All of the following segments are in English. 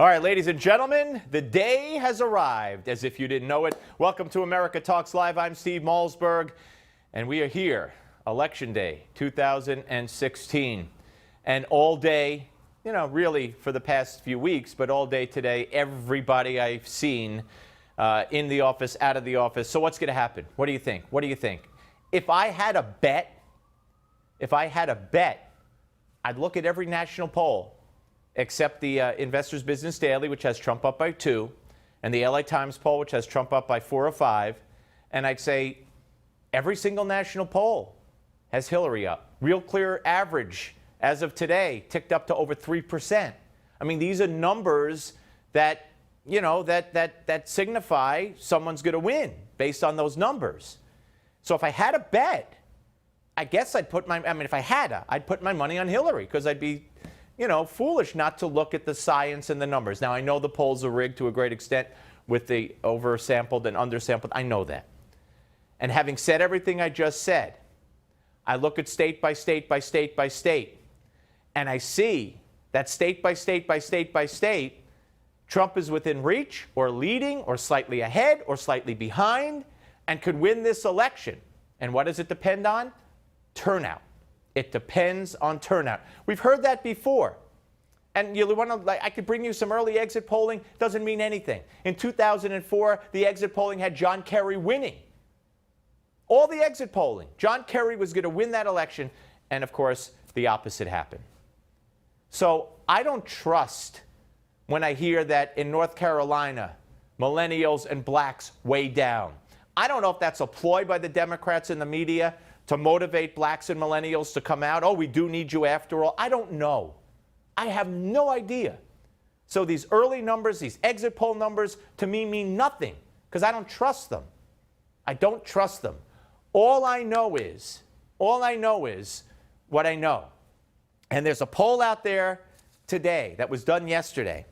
All right, ladies and gentlemen, the day has arrived, as if you didn't know it. Welcome to America Talks Live. I'm Steve Malzberg, and we are here, Election Day 2016. And all day, really for the past few weeks, but all day today, everybody I've seen in the office, out of the office. So what's going to happen? What do you think? What do you think? If I had a bet, I'd look at every national poll except the Investors Business Daily, which has Trump up by 2, and the LA Times poll, which has Trump up by 4 or 5. And I'd say every single national poll has Hillary up. Real Clear average, as of today, ticked up to over 3%. I mean, these are numbers that, that signify someone's going to win based on those numbers. So if I had a bet, I guess I'd put I'd put my money on Hillary, because I'd be foolish not to look at the science and the numbers. Now, I know the polls are rigged to a great extent with the oversampled and undersampled. I know that. And having said everything I just said, I look at state by state by state by state, and I see that state by state by state by state, Trump is within reach or leading or slightly ahead or slightly behind and could win this election. And what does it depend on? Turnout. It depends on turnout. We've heard that before. And I could bring you some early exit polling. Doesn't mean anything. In 2004, the exit polling had John Kerry winning. All the exit polling. John Kerry was going to win that election. And, of course, the opposite happened. So I don't trust when I hear that in North Carolina, millennials and blacks way down. I don't know if that's a ploy by the Democrats and the media to motivate blacks and millennials to come out. Oh, we do need you after all. I don't know. I have no idea. So these early numbers, these exit poll numbers, to me mean nothing, because I don't trust them. I don't trust them. All I know is what I know. And there's a poll out there today that was done yesterday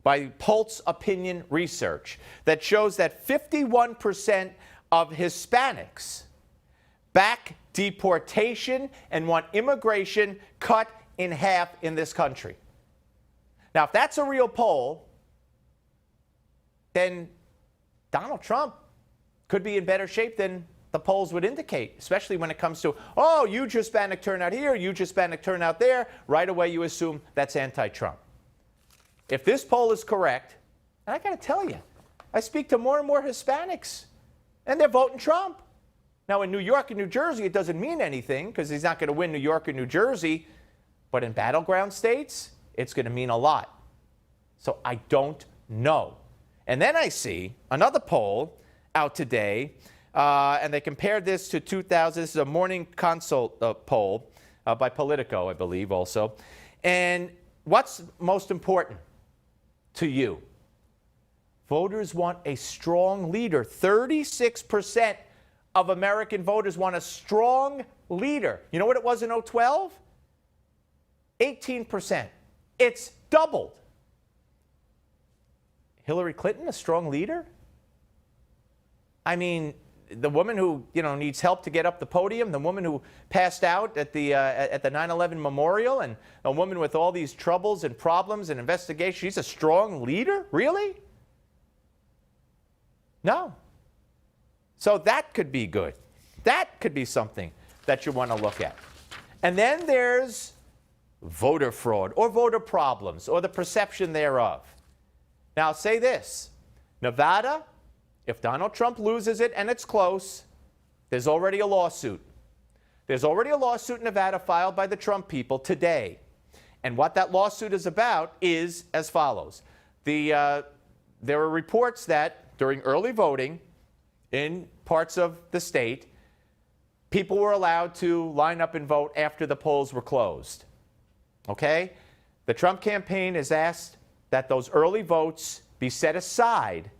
by Pulse Opinion Research that shows that 51% of Hispanics back deportation and want immigration cut in half in this country. Now, if that's a real poll, then Donald Trump could be in better shape than the polls would indicate, especially when it comes to, oh, huge Hispanic turnout here, huge Hispanic turnout there. Right away, you assume that's anti-Trump. If this poll is correct, and I got to tell you, I speak to more and more Hispanics, and they're voting Trump. Now, in New York and New Jersey, it doesn't mean anything, because he's not going to win New York and New Jersey. But in battleground states, it's going to mean a lot. So I don't know. And then I see another poll out today, and they compared this to 2000. This is a Morning Consult poll by Politico, I believe, also. And what's most important to you? Voters want a strong leader. 36% of American voters want a strong leader. You know what it was in 2012? 18%. It's doubled. Hillary Clinton, a strong leader? I mean, the woman who, needs help to get up the podium, the woman who passed out at the 9/11 memorial, and a woman with all these troubles and problems and investigations, she's a strong leader? Really? No. So that could be good. That could be something that you want to look at. And then there's voter fraud or voter problems or the perception thereof. Now, I'll say this. Nevada, if Donald Trump loses it and it's close, there's already a lawsuit. There's already a lawsuit in Nevada filed by the Trump people today. And what that lawsuit is about is as follows. There are reports that during early voting, in parts of the state, people were allowed to line up and vote after the polls were closed. Okay? The Trump campaign has asked that those early votes be set aside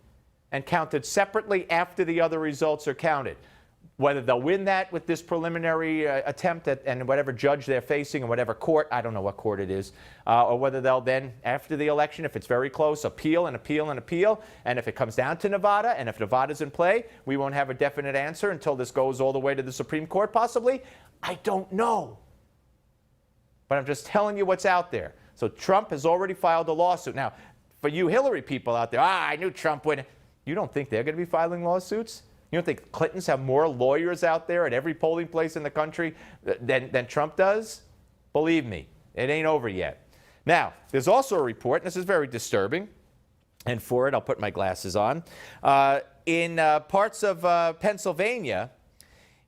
and counted separately after the other results are counted. Whether they'll win that with this preliminary attempt and whatever judge they're facing and whatever court, I don't know what court it is, or whether they'll then, after the election, if it's very close, appeal and appeal and appeal. And if it comes down to Nevada, and if Nevada's in play, we won't have a definite answer until this goes all the way to the Supreme Court, possibly. I don't know. But I'm just telling you what's out there. So Trump has already filed a lawsuit. Now, for you Hillary people out there, I knew Trump would. You don't think they're going to be filing lawsuits? You don't think Clintons have more lawyers out there at every polling place in the country than Trump does? Believe me, it ain't over yet. Now, there's also a report, and this is very disturbing, and for it, I'll put my glasses on. In parts of Pennsylvania,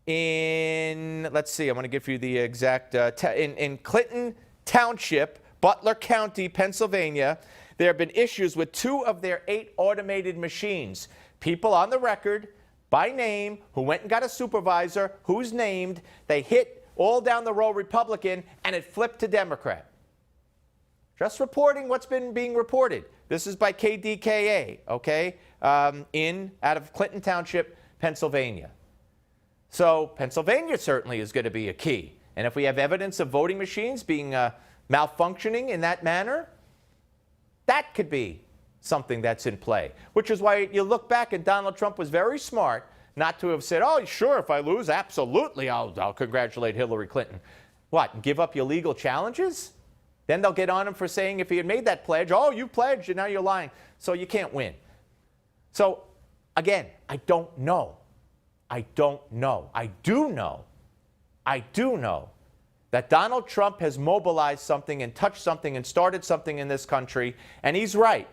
let's see, I want to give you the exact, in Clinton Township, Butler County, Pennsylvania, there have been issues with 2 of their 8 automated machines. People on the record, by name, who went and got a supervisor, who's named, they hit all down the row Republican, and it flipped to Democrat. Just reporting what's been being reported. This is by KDKA, okay, out of Clinton Township, Pennsylvania. So Pennsylvania certainly is going to be a key. And if we have evidence of voting machines being malfunctioning in that manner, that could be something that's in play. Which is why you look back and Donald Trump was very smart not to have said, oh, sure, if I lose, absolutely, I'll congratulate Hillary Clinton. What, give up your legal challenges? Then they'll get on him for saying if he had made that pledge, oh, you pledged and now you're lying. So you can't win. So, again, I don't know. I don't know. I do know that Donald Trump has mobilized something and touched something and started something in this country, and he's right.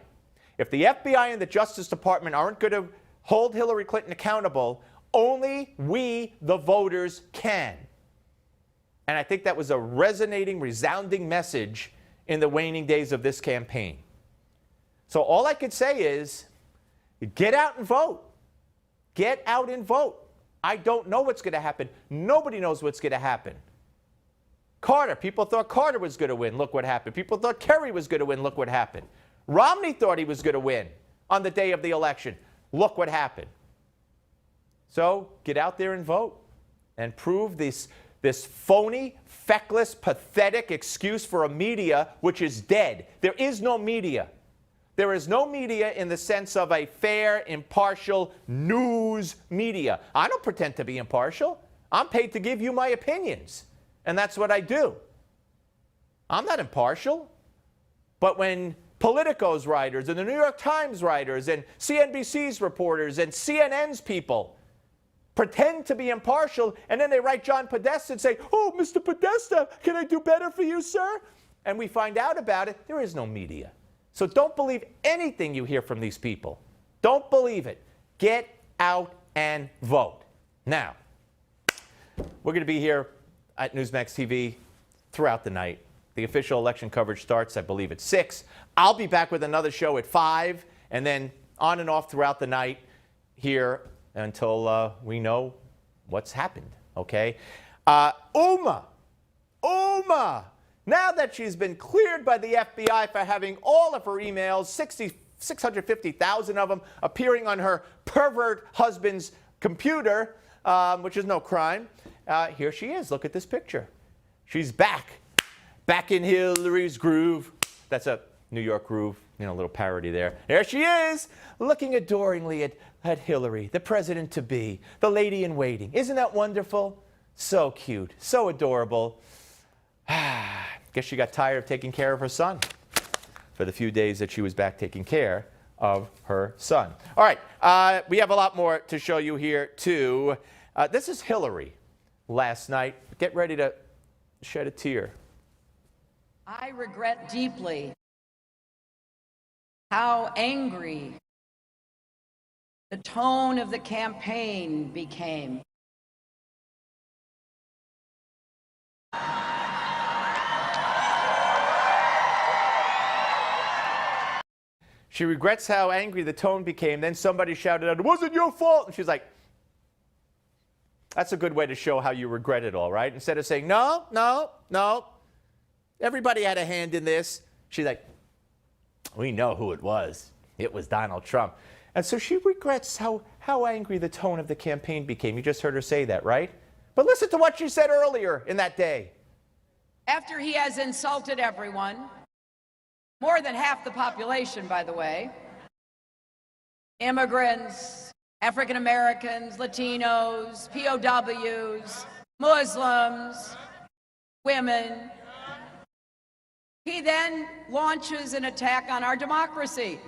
If the FBI and the Justice Department aren't going to hold Hillary Clinton accountable, only we, the voters, can. And I think that was a resonating, resounding message in the waning days of this campaign. So all I could say is, get out and vote. Get out and vote. I don't know what's going to happen. Nobody knows what's going to happen. Carter, people thought Carter was going to win. Look what happened. People thought Kerry was going to win. Look what happened. Romney thought he was going to win on the day of the election. Look what happened. So get out there and vote and prove this phony, feckless, pathetic excuse for a media which is dead. There is no media. There is no media in the sense of a fair, impartial news media. I don't pretend to be impartial. I'm paid to give you my opinions, and that's what I do. I'm not impartial. But when Politico's writers and the New York Times writers and CNBC's reporters and CNN's people pretend to be impartial, and then they write John Podesta and say, oh, Mr. Podesta, can I do better for you, sir? And we find out about it. There is no media. So don't believe anything you hear from these people. Don't believe it. Get out and vote. Now, we're going to be here at Newsmax TV throughout the night. The official election coverage starts, I believe, at 6. I'll be back with another show at 5, and then on and off throughout the night here until we know what's happened, okay? Uma, now that she's been cleared by the FBI for having all of her emails, 650,000 of them, appearing on her pervert husband's computer, which is no crime, here she is. Look at this picture. She's back in Hillary's groove. That's a New York groove, you know, a little parody there. There she is, looking adoringly at Hillary, the president-to-be, the lady in waiting. Isn't that wonderful? So cute, so adorable. Guess she got tired of taking care of her son for the few days that she was back taking care of her son. All right, we have a lot more to show you here, too. This is Hillary last night. Get ready to shed a tear. I regret deeply how angry the tone of the campaign became. She regrets how angry the tone became. Then somebody shouted out, it wasn't your fault. And she's like, that's a good way to show how you regret it all, right? Instead of saying, no, everybody had a hand in this. She's like, we know who it was. It was Donald Trump. And so she regrets how angry the tone of the campaign became. You just heard her say that, right? But listen to what she said earlier in that day. After he has insulted everyone, more than half the population, by the way, immigrants, African Americans, Latinos, POWs, Muslims, women. He then launches an attack on our democracy,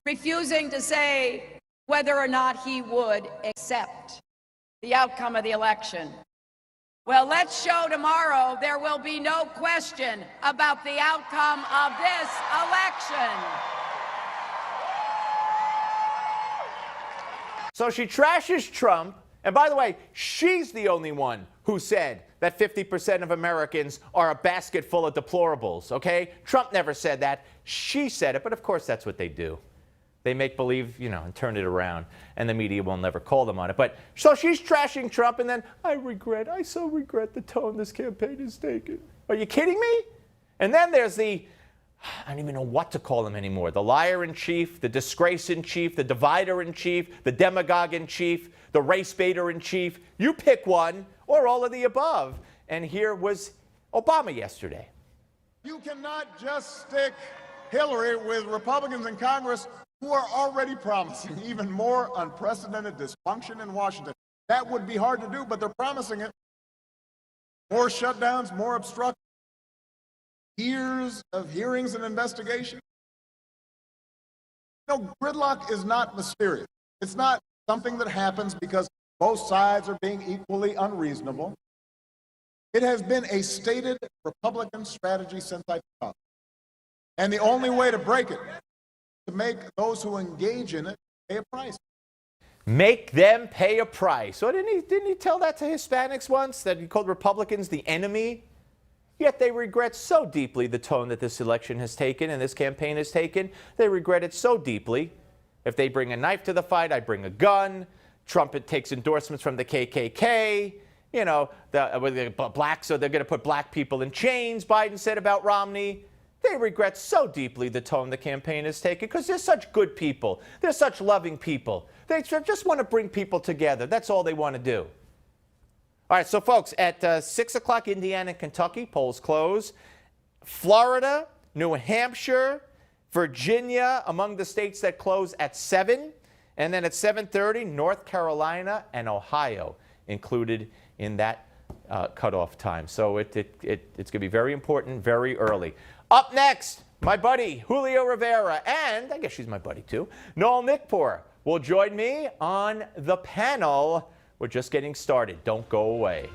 refusing to say whether or not he would accept the outcome of the election. Well, let's show tomorrow there will be no question about the outcome of this election. So she trashes Trump. And by the way, she's the only one who said that 50% of Americans are a basket full of deplorables, okay? Trump never said that. She said it, but of course that's what they do. They make believe, and turn it around, and the media will never call them on it. But so she's trashing Trump, and then I so regret the tone this campaign has taken. Are you kidding me? And then there's I don't even know what to call him anymore. The liar in chief, the disgrace in chief, the divider in chief, the demagogue in chief, the race baiter in chief. You pick one or all of the above. And here was Obama yesterday. You cannot just stick Hillary with Republicans in Congress who are already promising even more unprecedented dysfunction in Washington. That would be hard to do, but they're promising it. More shutdowns, more obstruction. Years of hearings and investigation. Gridlock is not mysterious. It's not something that happens because both sides are being equally unreasonable. It has been a stated Republican strategy since I took office. And the only way to break it is to make those who engage in it pay a price. Make them pay a price. So didn't he tell that to Hispanics once, that he called Republicans the enemy? Yet they regret so deeply the tone that this election has taken and this campaign has taken. They regret it so deeply. If they bring a knife to the fight, I bring a gun. Trump takes endorsements from the KKK. The blacks, so they're going to put black people in chains, Biden said about Romney. They regret so deeply the tone the campaign has taken because they're such good people. They're such loving people. They just want to bring people together. That's all they want to do. All right, so folks, at 6 o'clock, Indiana and Kentucky, polls close. Florida, New Hampshire, Virginia, among the states that close at 7. And then at 7:30, North Carolina and Ohio included in that cutoff time. So it's going to be very important, very early. Up next, my buddy Julio Rivera, and I guess she's my buddy too, Noel Nickpour, will join me on the panel. We're just getting started. Don't go away.